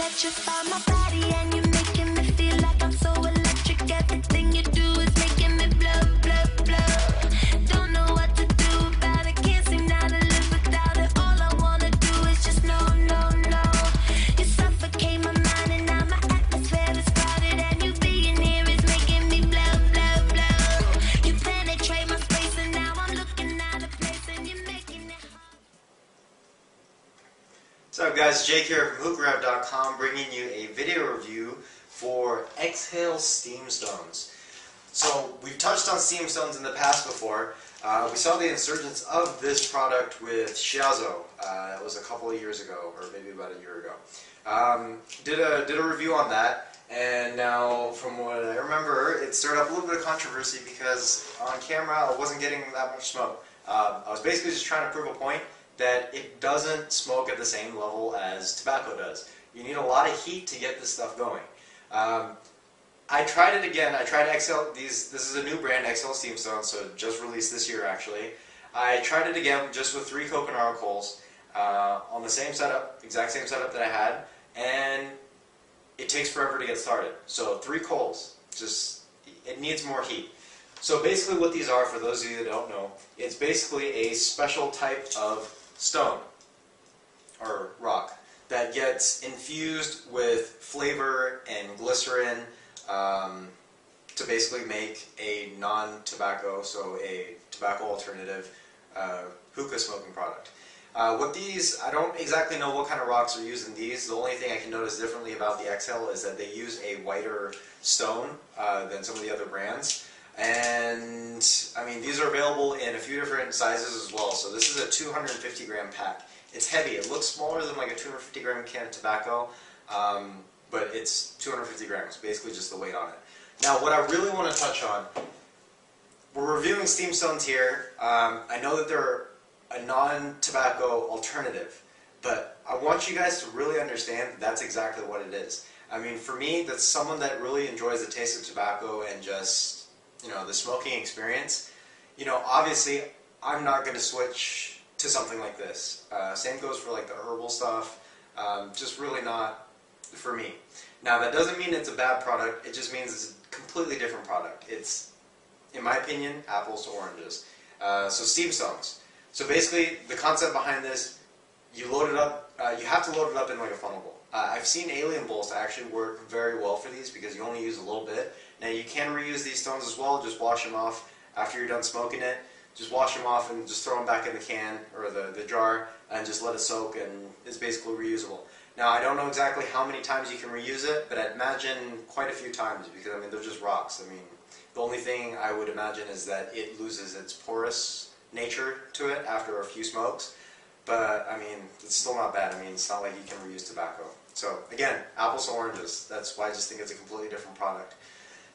electrify my body, and you're making me feel like I'm so electric. Everything you do is making me blow, blow, blow. Don't know what to do about it, can't seem now to live without it. All I wanna do is just no, no, no. You suffocate my mind, and now my atmosphere is crowded, and you being here is making me blow, blow, blow. You penetrate my space, and now I'm looking out of place, and you're making it hard. What's up guys, Jake here from hookgrab.com, bringing you a video review for Xhale Steam Stones. So we've touched on steam stones in the past before. We saw the insurgence of this product with Xhale. It was a couple of years ago, or maybe about a year ago. Did a review on that, and now from what I remember, it stirred up a little bit of controversy because on camera I wasn't getting that much smoke. I was basically just trying to prove a point that it doesn't smoke at the same level as tobacco does. You need a lot of heat to get this stuff going. I tried it again. I tried Xhale. This is a new brand, Xhale Steam Stone, so just released this year actually. I tried it again just with 3 coconut coals on the same setup, exact same setup that I had, and it takes forever to get started. So 3 coals, it needs more heat. So basically what these are, for those of you that don't know, it's basically a special type of stone or rock that gets infused with flavor and glycerin to basically make a non-tobacco, so a tobacco alternative hookah smoking product. I don't exactly know what kind of rocks are used in these. The only thing I can notice differently about the Xhale is that they use a whiter stone than some of the other brands. And I mean, these are available in a few different sizes as well. So this is a 250 gram pack. It's heavy. It looks smaller than like a 250 gram can of tobacco, but it's 250 grams, basically just the weight on it. Now, what I really want to touch on, we're reviewing steam stones here. I know that they're a non-tobacco alternative, but I want you guys to really understand that that's exactly what it is. I mean, for me, that's someone that really enjoys the taste of tobacco and just, you know, the smoking experience. You know, obviously, I'm not going to switch to something like this. Same goes for like the herbal stuff. Just really not for me. Now, that doesn't mean it's a bad product. It just means it's a completely different product. It's, in my opinion, apples to oranges. So steam stones. So basically, the concept behind this, you load it up. You have to load it up in like a funnel bowl. I've seen alien bowls actually work very well for these because you only use a little bit. Now you can reuse these stones as well. Just wash them off after you're done smoking it. Just wash them off and just throw them back in the can or the jar and just let it soak, and it's basically reusable. Now I don't know exactly how many times you can reuse it, but I'd imagine quite a few times because I mean they're just rocks. I mean the only thing I would imagine is that it loses its porous nature to it after a few smokes. But I mean it's still not bad. I mean it's not like you can reuse tobacco. So again, apples to oranges. That's why I just think it's a completely different product.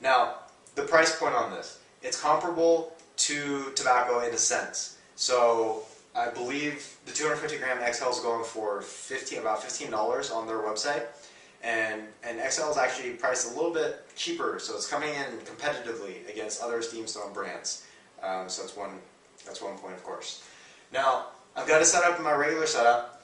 About the price point on this, it's comparable to tobacco in a sense. So I believe the 250 gram Xhale is going for about $15 on their website, and Xhale is actually priced a little bit cheaper, so it's coming in competitively against other steam stone brands. So that's one point, of course. Now I've got it set up in my regular setup.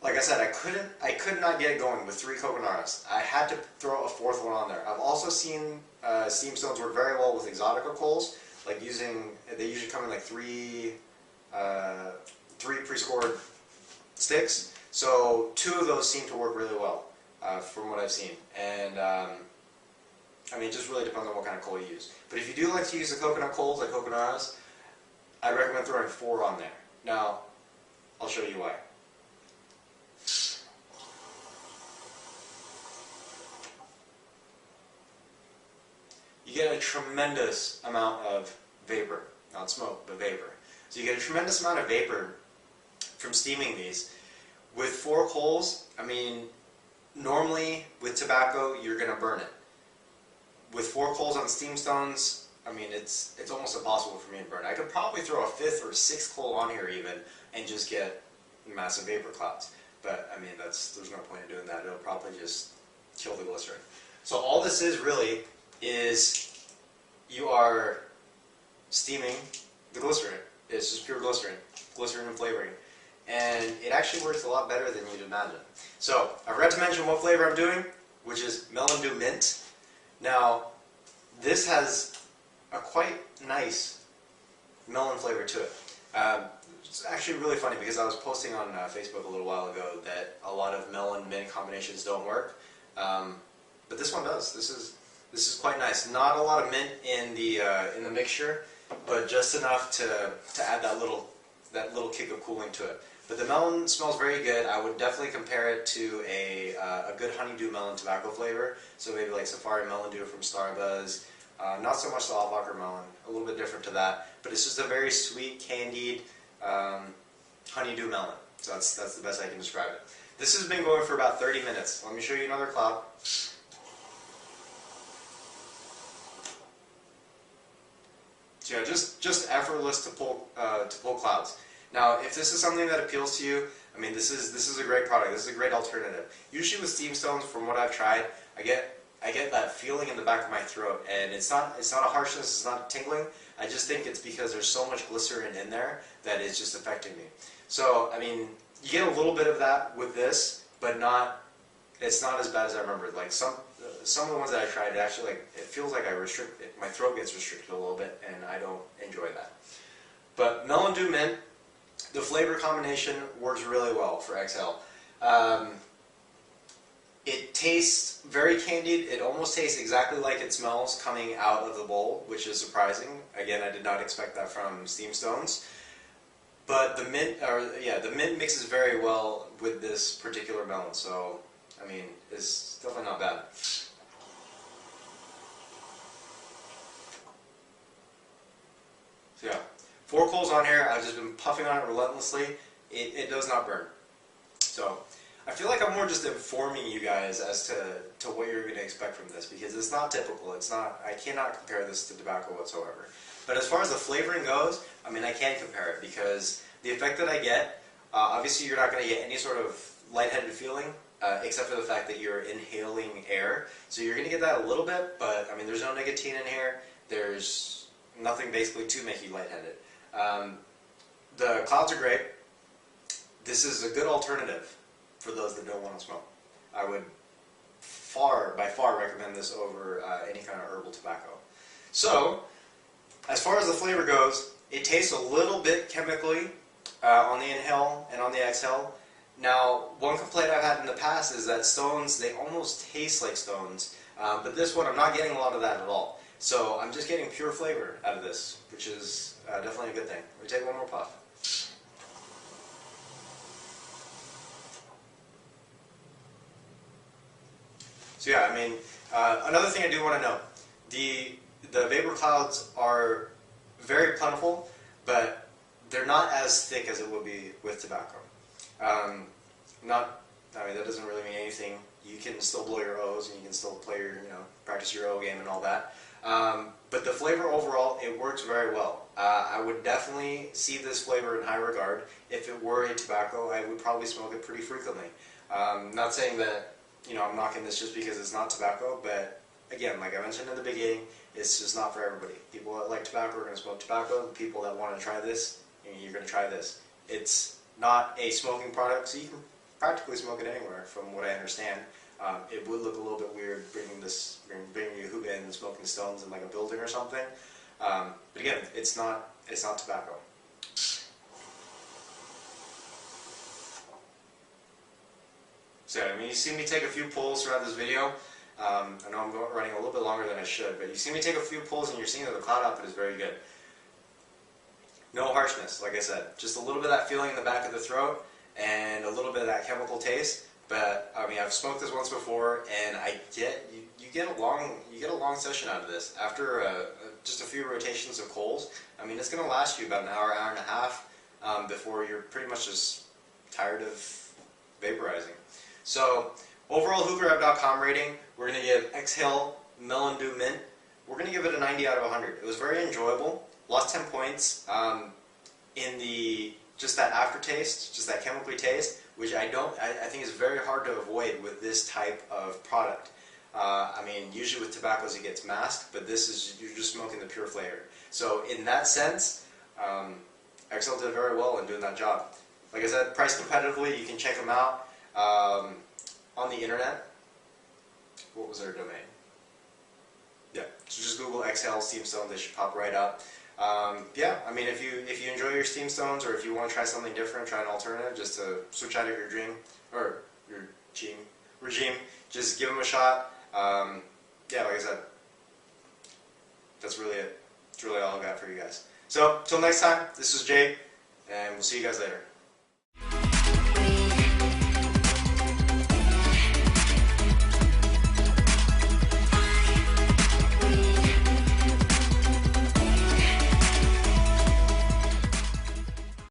Like I said, I could not get it going with 3 coconuts. I had to throw a 4th one on there. I've also seen steam stones work very well with exotica coals, like they usually come in like 3 pre-scored sticks. So 2 of those seem to work really well, from what I've seen. And I mean, it just really depends on what kind of coal you use. But if you do like to use the coconut coals, like coconuts, I recommend throwing 4 on there. Now, I'll show you why. You get a tremendous amount of vapor, not smoke, but vapor. So you get a tremendous amount of vapor from steaming these. With 4 coals, I mean, normally with tobacco, you're going to burn it. With 4 coals on steam stones, I mean, it's almost impossible for me to burn. I could probably throw a 5th or 6th coal on here even and just get massive vapor clouds. But I mean, there's no point in doing that. It'll probably just kill the glycerin. So all this is really is you are steaming the glycerin. It's just pure glycerin and flavoring. and it actually works a lot better than you'd imagine. So I forgot to mention what flavor I'm doing, which is Melon Dew Mint. Now, this has a quite nice melon flavor to it. It's actually really funny because I was posting on Facebook a little while ago that a lot of melon mint combinations don't work, but this one does. This is quite nice. Not a lot of mint in the mixture, but just enough to add that little kick of cooling to it. But the melon smells very good. I would definitely compare it to a good honeydew melon tobacco flavor. So maybe like Safari Melon Dew from Starbuzz. Not so much the Alvacher melon, a little bit different to that. But it's just a very sweet, candied honeydew melon. So that's the best I can describe it. This has been going for about 30 minutes. Let me show you another cloud. So yeah, just effortless to pull clouds. Now, if this is something that appeals to you, I mean, this is a great product. This is a great alternative. Usually with steam stones, from what I've tried, I get that feeling in the back of my throat, and it's not a harshness, it's not tingling. I just think it's because there's so much glycerin in there that it's just affecting me. So, I mean, you get a little bit of that with this, but it's not as bad as I remembered. Like some of the ones that I tried, it feels like my throat gets restricted a little bit, and I don't enjoy that. But Melon Dew Mint, the flavor combination works really well for Xhale. It tastes very candied. It almost tastes exactly like it smells coming out of the bowl, which is surprising. Again, I did not expect that from steam stones. But the mint mixes very well with this particular melon. So, I mean, it's definitely not bad. So yeah, 4 coals on here. I've just been puffing on it relentlessly. It does not burn. So I feel like I'm more just informing you guys as to what you're going to expect from this, because it's not typical. I cannot compare this to tobacco whatsoever. But as far as the flavoring goes, I mean, I can compare it, because the effect that I get, obviously you're not going to get any sort of lightheaded feeling, except for the fact that you're inhaling air. So you're going to get that a little bit, but I mean, there's no nicotine in here. There's nothing basically to make you lightheaded. The clouds are great. This is a good alternative for those that don't want to smoke. I would by far recommend this over any kind of herbal tobacco. So, as far as the flavor goes, it tastes a little bit chemically on the inhale and on the exhale. Now, one complaint I've had in the past is that stones, they almost taste like stones, but this one I'm not getting a lot of that at all. So I'm just getting pure flavor out of this, which is definitely a good thing. Let me take one more puff. So yeah, I mean, another thing I do want to note, the vapor clouds are very plentiful, but they're not as thick as it would be with tobacco. I mean, that doesn't really mean anything. You can still blow your O's, and you can still play your, practice your O game and all that. But the flavor overall, it works very well. I would definitely see this flavor in high regard. If it were a tobacco, I would probably smoke it pretty frequently. Not saying that, I'm knocking this just because it's not tobacco, but again, like I mentioned in the beginning, it's just not for everybody. People that like tobacco are going to smoke tobacco. The people that want to try this, you're going to try this. It's not a smoking product, so you can practically smoke it anywhere, from what I understand. It would look a little bit weird bringing you hookah and smoking stones in like a building or something. But again, it's not tobacco. So, I mean, you see me take a few pulls throughout this video. I know I'm running a little bit longer than I should, but you see me take a few pulls and you're seeing that the cloud output is very good. No harshness, like I said. Just a little bit of that feeling in the back of the throat and a little bit of that chemical taste. But, I mean, I've smoked this once before, and you get a long session out of this. After just a few rotations of coals, I mean, it's going to last you about an hour, hour and a half before you're pretty much just tired of vaporizing. So, overall hookahrev.com rating, we're going to give Xhale Melon Dew Mint, we're going to give it a 90 out of 100. It was very enjoyable. Lost 10 points in just that aftertaste, just that chemically taste, which I think is very hard to avoid with this type of product. I mean, usually with tobaccos it gets masked, but you're just smoking the pure flavor. So in that sense, Xhale did very well in doing that job. like I said, priced competitively. You can check them out on the internet. What was their domain? Yeah, so just Google Xhale Steam Stones. They should pop right up. Yeah, I mean, if you enjoy your Steam Stones, or if you want to try something different, try an alternative, just to switch out of your regime, just give them a shot. Yeah, like I said, that's really it. That's really all I got for you guys. So, till next time, this is Jay, and we'll see you guys later.